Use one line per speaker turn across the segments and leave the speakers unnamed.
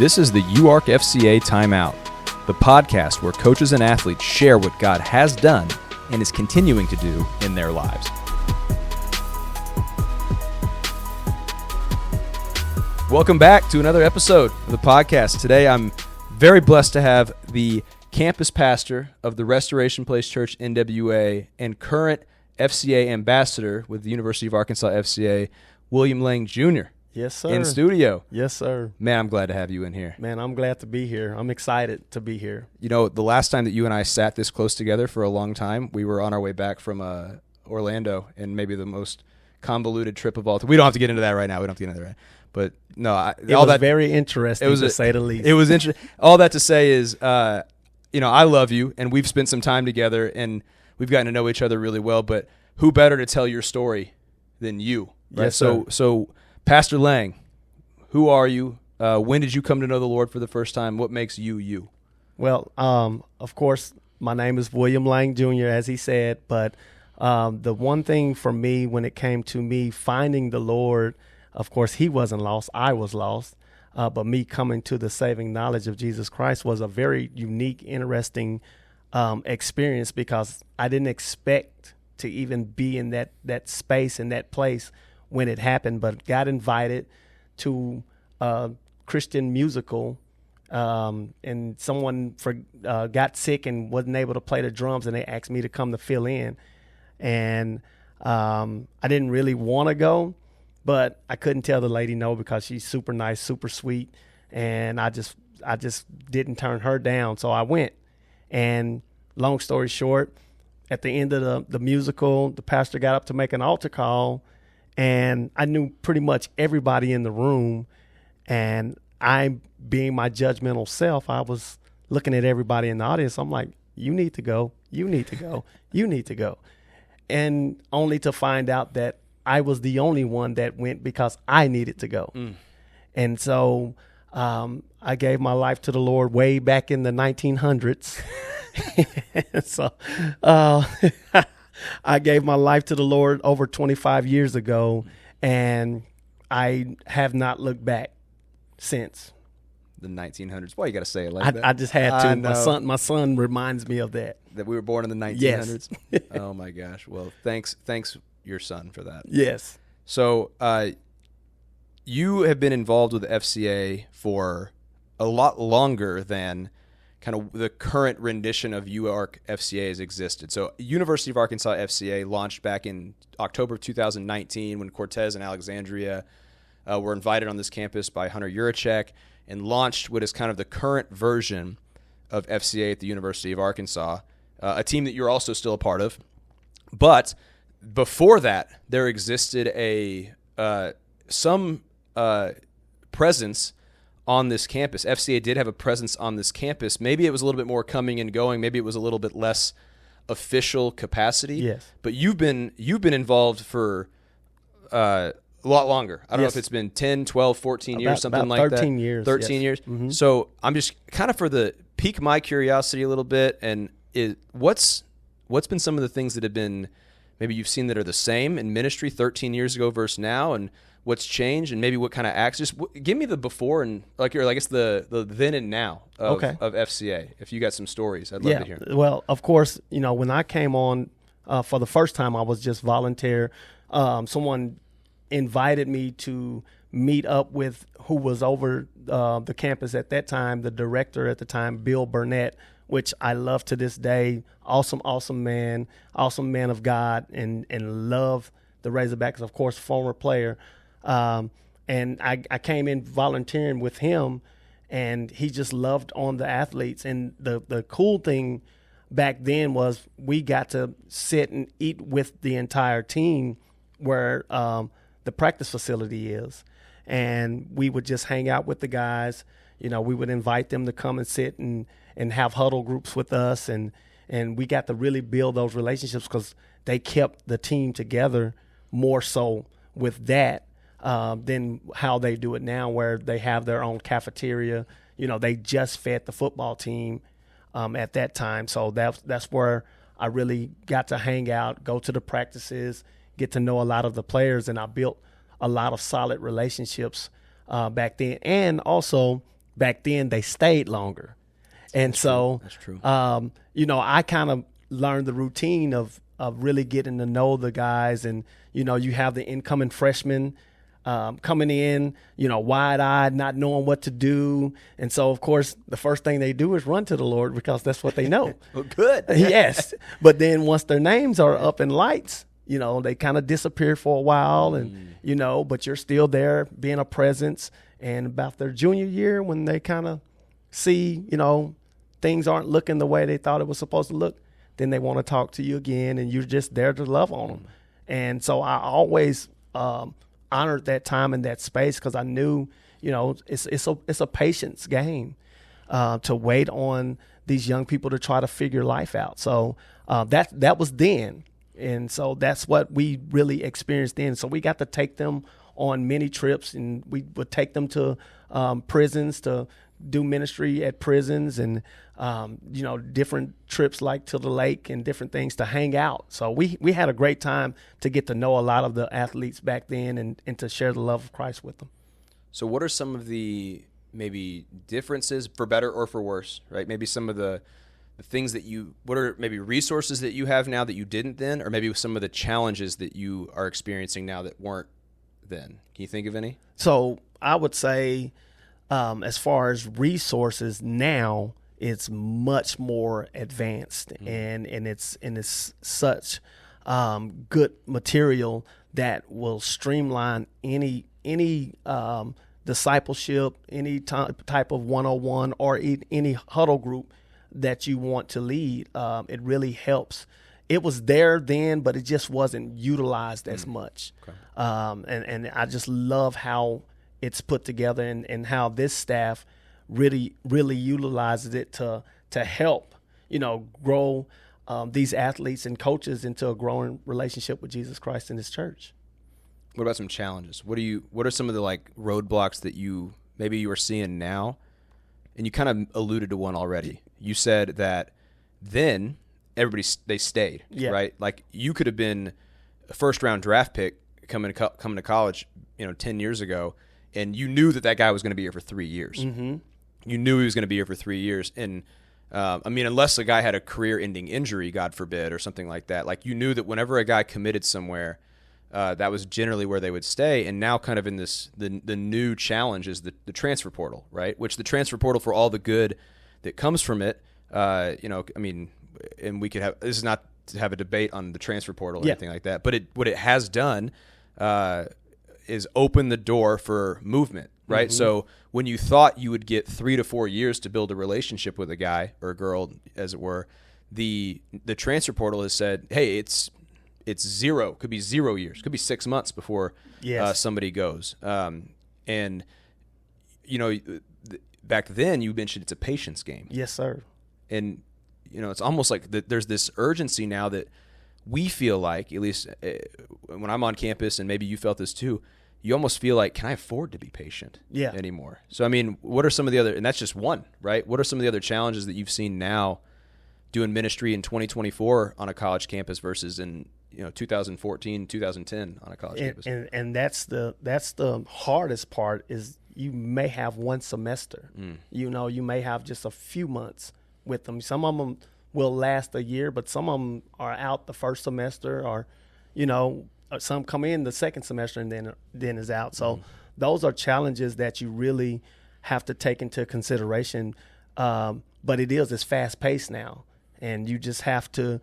This is the UARKFCA Timeout, the podcast where coaches and athletes share what God has done and is continuing to do in their lives. Welcome back to another episode of the podcast. Today I'm very blessed to have the campus pastor of the Restoration Place Church NWA and current FCA ambassador with the University of Arkansas FCA, William Lang Jr.
Yes, sir.
In studio.
Yes, sir.
Man, I'm glad to have you in here.
Man, I'm glad to be here. I'm excited to be here.
You know, the last time that you and I sat this close together for a long time, we were on our way back from Orlando, and maybe the most convoluted trip of all time. We don't have to get into that right now. We don't have to get into that. But no,
it was very interesting, to say the least.
It was interesting. All that to say is, I love you, and we've spent some time together, and we've gotten to know each other really well. But who better to tell your story than you? Right?
Yes, sir.
So, Pastor Lang, who are you? When did you come to know the Lord for the first time? What makes you you?
Well, of course, my name is William Lang Jr., as he said. But the one thing for me when it came to me finding the Lord, of course, he wasn't lost. I was lost. But me coming to the saving knowledge of Jesus Christ was a very unique, interesting experience, because I didn't expect to even be in that space, in that place when it happened. But got invited to a Christian musical, and someone got sick and wasn't able to play the drums, and they asked me to come to fill in. And I didn't really want to go, but I couldn't tell the lady no, because she's super nice, super sweet, and I just didn't turn her down. So I went. And long story short, at the end of the musical, the pastor got up to make an altar call, and I knew pretty much everybody in the room. And I, being my judgmental self, I was looking at everybody in the audience. I'm like, you need to go, you need to go, you need to go. And only to find out that I was the only one that went because I needed to go. And so I gave my life to the Lord way back in the 1900s. So I gave my life to the Lord over 25 years ago, and I have not looked back since.
The 1900s. Why you got to say it like that?
I just had to. My son reminds me of that.
That we were born in the 1900s? Yes. Oh, my gosh. Well, thanks your son for that.
Yes.
So you have been involved with the FCA for a lot longer than kind of the current rendition of UARKFCA has existed. So University of Arkansas FCA launched back in October of 2019 when Cortez and Alexandria were invited on this campus by Hunter Yurachek, and launched what is kind of the current version of FCA at the University of Arkansas, a team that you're also still a part of. But before that, there existed some presence on this campus. FCA did have a presence on this campus. Maybe it was a little bit more coming and going. Maybe it was a little bit less official capacity.
Yes.
But you've been involved for a lot longer. I don't know if it's been 10, 12, 14 years, something like that.
13 years.
13 years.
Mm-hmm.
So I'm just kind of for the pique my curiosity a little bit. And what's been some of the things that have been maybe you've seen that are the same in ministry 13 years ago versus now, and what's changed, and maybe what kind of acts? Just give me the before and I guess the then and now of FCA. If you got some stories, I'd love to hear.
Well, of course, when I came on for the first time, I was just volunteer. Someone invited me to meet up with who was over the campus at that time, the director at the time, Bill Burnett, which I love to this day. Awesome man of God, and love the Razorbacks, of course, former player. And I came in volunteering with him, and he just loved on the athletes. And the cool thing back then was we got to sit and eat with the entire team where the practice facility is. And we would just hang out with the guys. We would invite them to come and sit and have huddle groups with us. And we got to really build those relationships, because they kept the team together more so with that than how they do it now, where they have their own cafeteria. They just fed the football team at that time. So that's where I really got to hang out, go to the practices, get to know a lot of the players, and I built a lot of solid relationships back then. And also back then they stayed longer. And so,
That's true.
I kind of learned the routine of really getting to know the guys. And, you have the incoming freshmen coming in, wide-eyed, not knowing what to do. And so, of course, the first thing they do is run to the Lord because that's what they know.
Well, good.
Yes. But then once their names are up in lights, they kind of disappear for a while and, but you're still there being a presence. And about their junior year, when they kind of see, things aren't looking the way they thought it was supposed to look, then they want to talk to you again, and you're just there to love on them. And so I always honored that time in that space because I knew, it's a patience game to wait on these young people to try to figure life out. So that was then. And so that's what we really experienced then. So we got to take them on many trips, and we would take them to prisons to do ministry at prisons, and different trips like to the lake and different things to hang out. So we had a great time to get to know a lot of the athletes back then and to share the love of Christ with them.
So what are some of the maybe differences, for better or for worse, right? Maybe some of the things that what are maybe resources that you have now that you didn't then, or maybe some of the challenges that you are experiencing now that weren't then? Can you think of any? So
I would say, as far as resources now, it's much more advanced, and it's such good material that will streamline any discipleship, any type of 101 or any huddle group that you want to lead. It really helps. It was there then, but it just wasn't utilized as much. Okay. And I just love how it's put together and how this staff really utilizes it to help, grow these athletes and coaches into a growing relationship with Jesus Christ and his church.
What about some challenges? What are some of the roadblocks that you are seeing now? And you kind of alluded to one already. You said that then they stayed, right? Like you could have been a first-round draft pick coming to college, 10 years ago, and you knew that guy was going to be here for 3 years. Mm-hmm. You knew he was going to be here for 3 years. And, unless a guy had a career-ending injury, God forbid, or something like that, you knew that whenever a guy committed somewhere, that was generally where they would stay. And now kind of in the new challenge is the transfer portal, right? Which the transfer portal, for all the good that comes from it, and we could have, this is not to have a debate on the transfer portal or anything like that, but what it has done is open the door for movement, right? Mm-hmm. So when you thought you would get 3 to 4 years to build a relationship with a guy or a girl, as it were, the transfer portal has said, hey, it's 0, could be 0 years, could be 6 months before somebody goes. And back then you mentioned it's a patience game.
Yes, sir.
And it's almost like there's this urgency now that we feel like, at least when I'm on campus, and maybe you felt this too, you almost feel like, can I afford to be patient anymore? So, what are some of the other, and that's just one, right? What are some of the other challenges that you've seen now doing ministry in 2024 on a college campus versus in 2014, 2010 on a college campus?
And that's the hardest part is you may have one semester. You may have just a few months with them. Some of them will last a year, but some of them are out the first semester, or some come in the second semester and then is out. So those are challenges that you really have to take into consideration. But it's fast paced now, and you just have to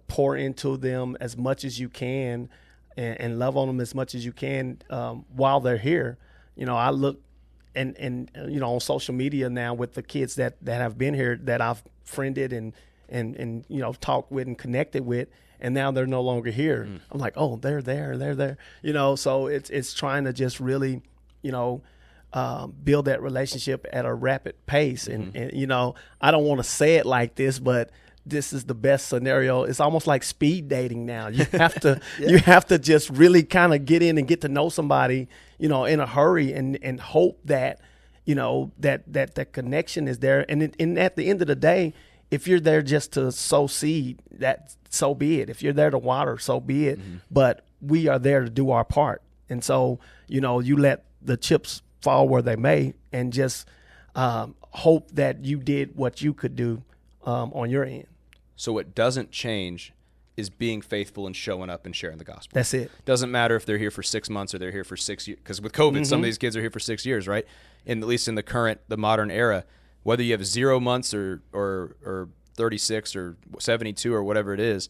pour into them as much as you can and love on them as much as you can while they're here. I look and on social media now with the kids that have been here that I've friended and talked with and connected with, and now they're no longer here. I'm like, oh, they're there. So it's trying to just really, build that relationship at a rapid pace. And I don't want to say it like this, but this is the best scenario. It's almost like speed dating now. You have to you have to just really kind of get in and get to know somebody, in a hurry, and hope that that connection is there. And at the end of the day, if you're there just to sow seed, that so be it. If you're there to water, so be it. Mm-hmm. But we are there to do our part. And so, you let the chips fall where they may, and just hope that you did what you could do on your end.
So what doesn't change is being faithful and showing up and sharing the gospel.
That's it.
Doesn't matter if they're here for 6 months or they're here for 6 years. Because with COVID, some of these kids are here for 6 years, right? And at least in the modern era, whether you have 0 months or 36 or 72 or whatever it is,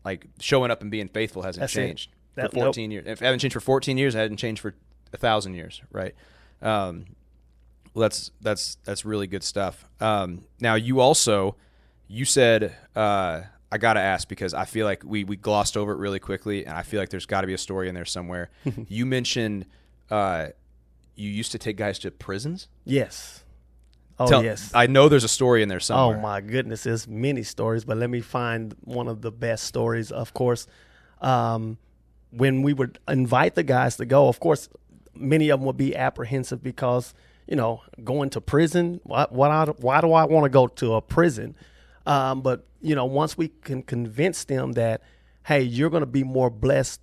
like showing up and being faithful hasn't changed for 14 years. If it hasn't changed for 14 years, it hasn't changed for 1,000 years, right? Well, that's really good stuff. Now you said, I got to ask because I feel like we glossed over it really quickly, and I feel like there's got to be a story in there somewhere. You mentioned you used to take guys to prisons?
Yes. Oh, yes.
I know there's a story in there somewhere.
Oh, my goodness. There's many stories, but let me find one of the best stories. Of course, when we would invite the guys to go, of course, many of them would be apprehensive because, going to prison, why do I want to go to a prison? But, once we can convince them that, hey, you're going to be more blessed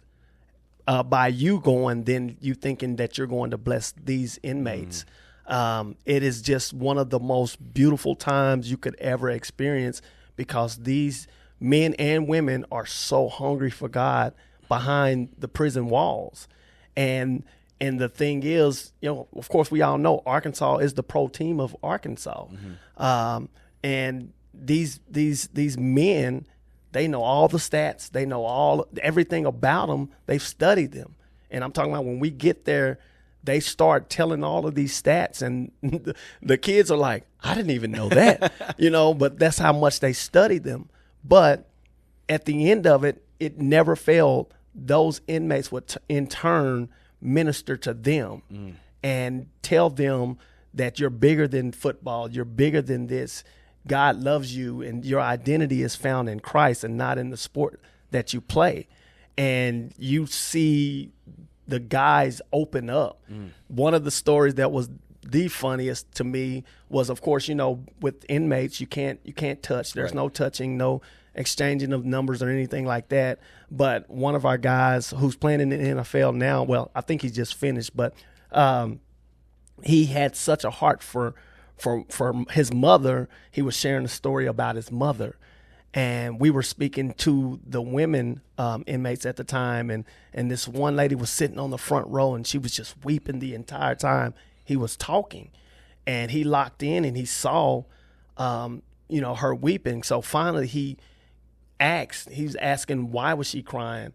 by you going than you thinking that you're going to bless these inmates. It is just one of the most beautiful times you could ever experience because these men and women are so hungry for God behind the prison walls. And the thing is, of course, we all know Arkansas is the pro team of Arkansas. And these men, they know all the stats. They know everything about them. They've studied them. And I'm talking about when we get there, they start telling all of these stats, and the kids are like, I didn't even know that, but that's how much they studied them. But at the end of it, it never failed. Those inmates would in turn minister to them and tell them that you're bigger than football. You're bigger than this. God loves you, and your identity is found in Christ and not in the sport that you play. And you see the guys open up. One of the stories that was the funniest to me was, of course, with inmates, you can't touch. There's no touching, no exchanging of numbers or anything like that. But one of our guys who's playing in the NFL now, well, I think he just finished, but he had such a heart for his mother. He was sharing a story about his mother. And we were speaking to the women inmates at the time, and this one lady was sitting on the front row, and she was just weeping the entire time he was talking. And he locked in, and he saw, her weeping. So finally, he was asking why was she crying,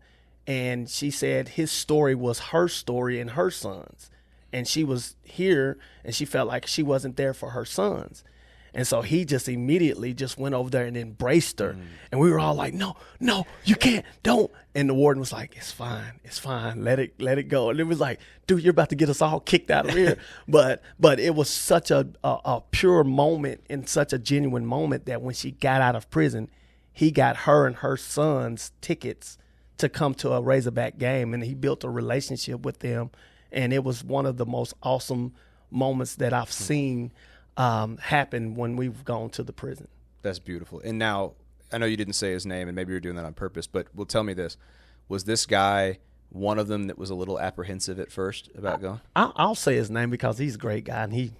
and she said his story was her story and her son's, and she was here, and she felt like she wasn't there for her sons. And so he just immediately just went over there and embraced her. And we were all like, no, you can't, don't. And the warden was like, it's fine. Let it go. And it was like, dude, you're about to get us all kicked out of here. But it was such a pure moment and such a genuine moment that when she got out of prison, he got her and her sons tickets to come to a Razorback game. And he built a relationship with them. And it was one of the most awesome moments that I've seen happen when we've gone to the prison.
That's beautiful. And now, I know you didn't say his name, and maybe you're doing that on purpose, but tell me this. Was this guy one of them that was a little apprehensive at first about going?
I'll say his name because he's a great guy, and he,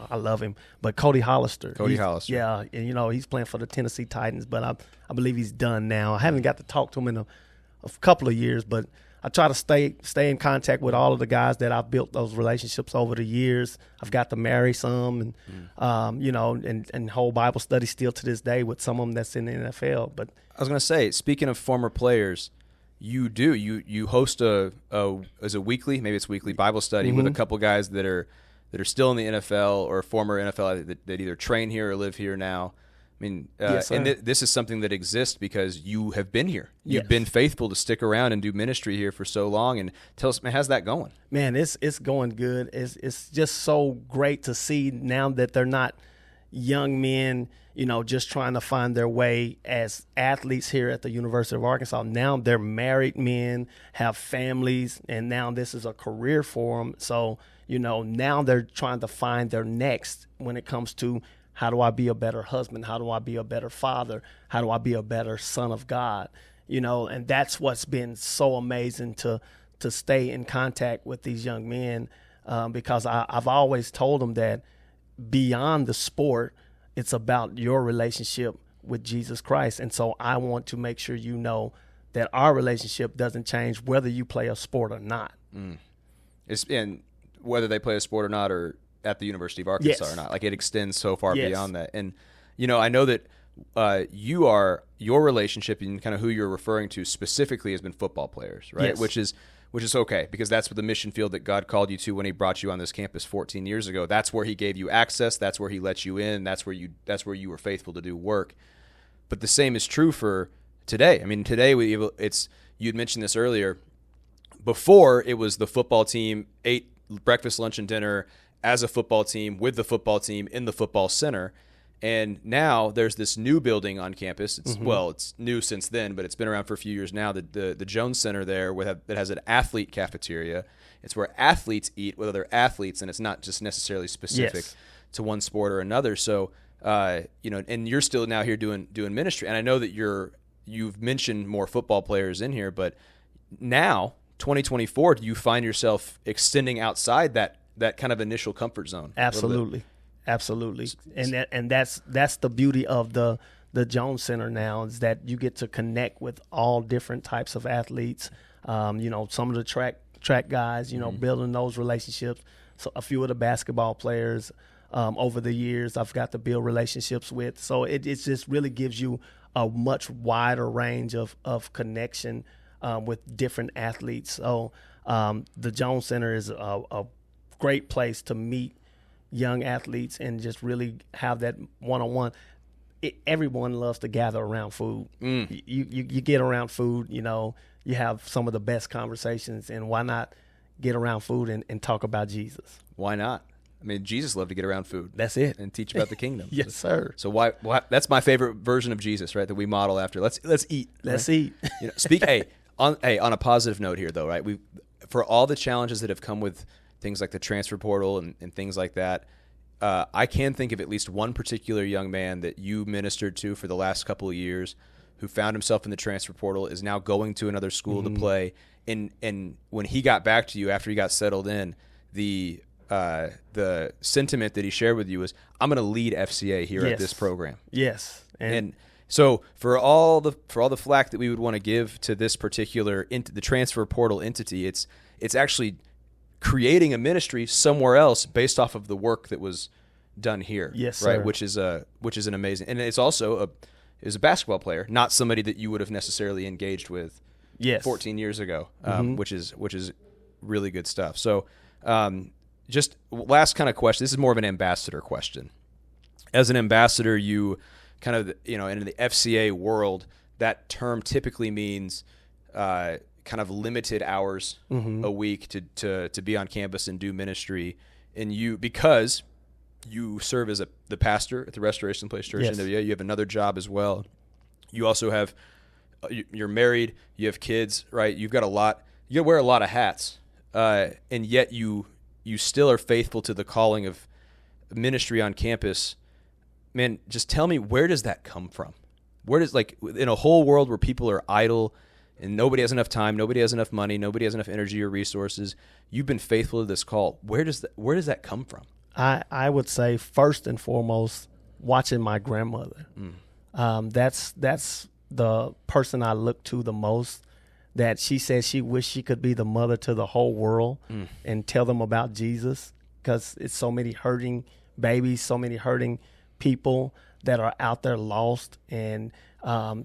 I love him. But Cody Hollister.
Hollister.
Yeah, and, he's playing for the Tennessee Titans, but I believe he's done now. I haven't got to talk to him in a couple of years, but I try to stay in contact with all of the guys that I've built those relationships over the years. I've got to marry some, and and hold Bible study still to this day with some of them that's in the NFL. But
I was going to say, speaking of former players, you host a weekly, maybe it's weekly Bible study with a couple guys that are still in the NFL or former NFL that either train here or live here now. I mean,
yes,
and this is something that exists because you have been here. You've been faithful to stick around and do ministry here for so long. And tell us, man, how's that going?
Man, it's going good. It's just so great to see now that they're not young men, just trying to find their way as athletes here at the University of Arkansas. Now they're married men, have families, and now this is a career for them. So, now they're trying to find their next when it comes to how do I be a better husband? How do I be a better father? How do I be a better son of God? And that's what's been so amazing to stay in contact with these young men because I've always told them that beyond the sport, it's about your relationship with Jesus Christ. And so I want to make sure you know that our relationship doesn't change whether you play a sport or not.
And whether they play a sport or not, or at the University of Arkansas
Yes.
or not, like it extends so far
Yes.
beyond that. And, I know that your relationship and kind of who you're referring to specifically has been football players, right?
Yes.
Which is okay, because that's the mission field that God called you to when he brought you on this campus 14 years ago. That's where he gave you access. That's where he let you in. That's where you were faithful to do work. But the same is true for today. I mean, today you'd mentioned this earlier. Before, it was the football team ate breakfast, lunch, and dinner as a football team with the football team in the football center. And now there's this new building on campus. It's new since then, but it's been around for a few years now. The Jones Center there that has an athlete cafeteria. It's where athletes eat with other athletes, and it's not just necessarily specific to one sport or another. So, and you're still now here doing ministry. And I know that you've mentioned more football players in here, but now 2024, do you find yourself extending outside that kind of initial comfort zone?
Absolutely. And that's the beauty of the Jones Center now, is that you get to connect with all different types of athletes. Some of the track guys, building those relationships. So a few of the basketball players over the years I've got to build relationships with. So it just really gives you a much wider range of connection with different athletes. So the Jones Center is a great place to meet young athletes and just really have that one-on-one. Everyone loves to gather around food. You get around food, you have some of the best conversations, and why not get around food and talk about Jesus?
Why not? I mean, Jesus loved to get around food.
That's it.
And teach about the kingdom.
Yes, sir.
So why that's my favorite version of Jesus, right? That we model after. Let's eat.
Let's
right?
eat.
On a positive note here, though, right? For all the challenges that have come with things like the transfer portal and things like that, I can think of at least one particular young man that you ministered to for the last couple of years who found himself in the transfer portal, is now going to another school to play. And when he got back to you after he got settled in, the sentiment that he shared with you was, I'm going to lead FCA here at this program.
Yes.
And so for all the flack that we would want to give to this particular the transfer portal entity, it's actually creating a ministry somewhere else based off of the work that was done here.
Yes,
right,
sir.
which is an amazing, and it's also is a basketball player, not somebody that you would have necessarily engaged with 14 years ago, which is really good stuff. So just last kind of question. This is more of an ambassador question. As an ambassador, you kind of, in the FCA world, that term typically means kind of limited hours a week to be on campus and do ministry. And because you serve as the pastor at the Restoration Place Church NWA, you have another job as well. You also have, you're married, you have kids, right? You've got you wear a lot of hats, and yet you still are faithful to the calling of ministry on campus. Man, just tell me, where does that come from? Where does, in a whole world where people are idle and nobody has enough time, nobody has enough money, nobody has enough energy or resources, you've been faithful to this call. Where does that come from?
I would say first and foremost, watching my grandmother. That's the person I look to the most. That she said she wished she could be the mother to the whole world and tell them about Jesus, because it's so many hurting babies, so many hurting people that are out there lost. And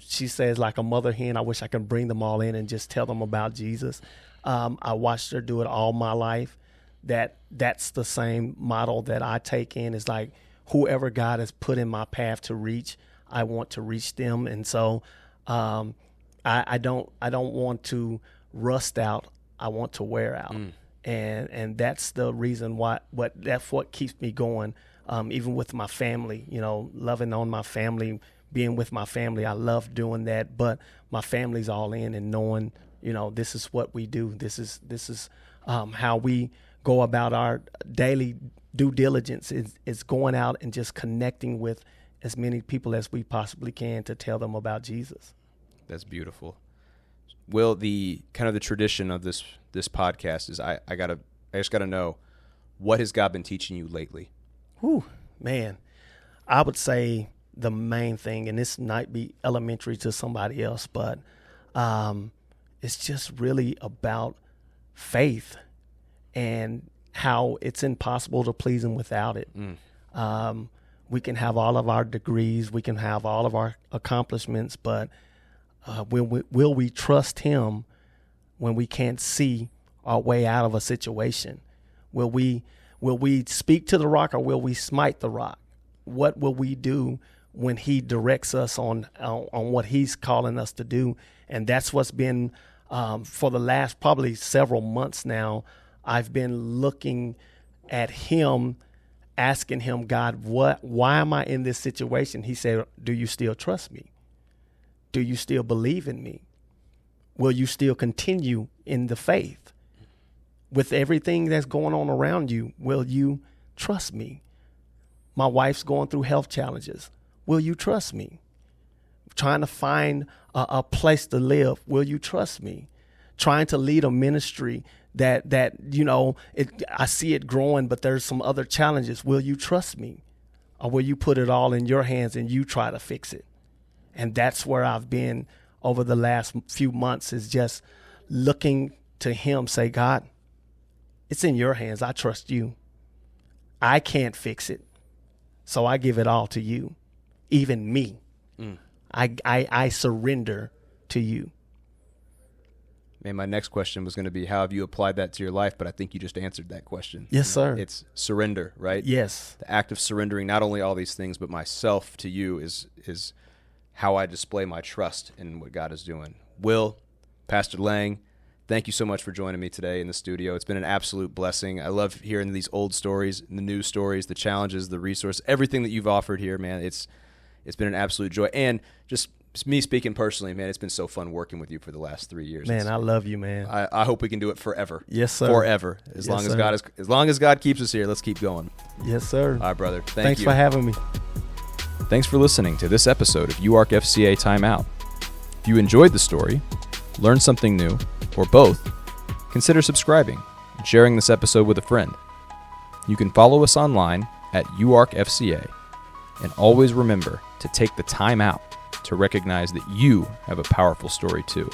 she says, like a mother hen, I wish I could bring them all in and just tell them about Jesus. I watched her do it all my life. That's the same model that I take in, is like, whoever God has put in my path to reach, I want to reach them. And so I don't want to rust out. I want to wear out. And that's the reason that's what keeps me going. Even with my family, loving on my family, being with my family. I love doing that, but my family's all in, and knowing, this is what we do. This is how we go about our daily due diligence, is going out and just connecting with as many people as we possibly can to tell them about Jesus.
That's beautiful. Will, the kind of the tradition of this podcast is I just gotta know, what has God been teaching you lately?
Man, I would say the main thing, and this might be elementary to somebody else, but it's just really about faith and how it's impossible to please him without it. We can have all of our degrees, we can have all of our accomplishments, but will we trust him when we can't see our way out of a situation? Will we speak to the rock, or will we smite the rock? What will we do when he directs us on what he's calling us to do? And that's what's been for the last probably several months now. I've been looking at him, asking him, God, why am I in this situation? He said, do you still trust me? Do you still believe in me? Will you still continue in the faith? With everything that's going on around you, will you trust me? My wife's going through health challenges. Will you trust me? Trying to find a place to live. Will you trust me? Trying to lead a ministry that I see it growing, but there's some other challenges. Will you trust me? Or will you put it all in your hands and you try to fix it? And that's where I've been over the last few months, is just looking to him, say, God, it's in your hands. I trust you. I can't fix it. So I give it all to you, even me. I surrender to you.
Man, my next question was going to be, how have you applied that to your life? But I think you just answered that question.
Yes, sir.
It's surrender, right?
Yes.
The act of surrendering not only all these things, but myself to you is how I display my trust in what God is doing. Will, Pastor Lang, thank you so much for joining me today in the studio. It's been an absolute blessing. I love hearing these old stories, the new stories, the challenges, the resource, everything that you've offered here, man. It's been an absolute joy. And just me speaking personally, man, it's been so fun working with you for the last 3 years.
Man, I love you, man.
I hope we can do it forever.
Yes, sir.
Forever. As long as God keeps us here, let's keep going.
Yes, sir.
All right, brother.
Thanks for having me.
Thanks for listening to this episode of UARKFCA Timeout. If you enjoyed the story, learned something new, or both, consider subscribing and sharing this episode with a friend. You can follow us online at UARKFCA, and always remember to take the time out to recognize that you have a powerful story too.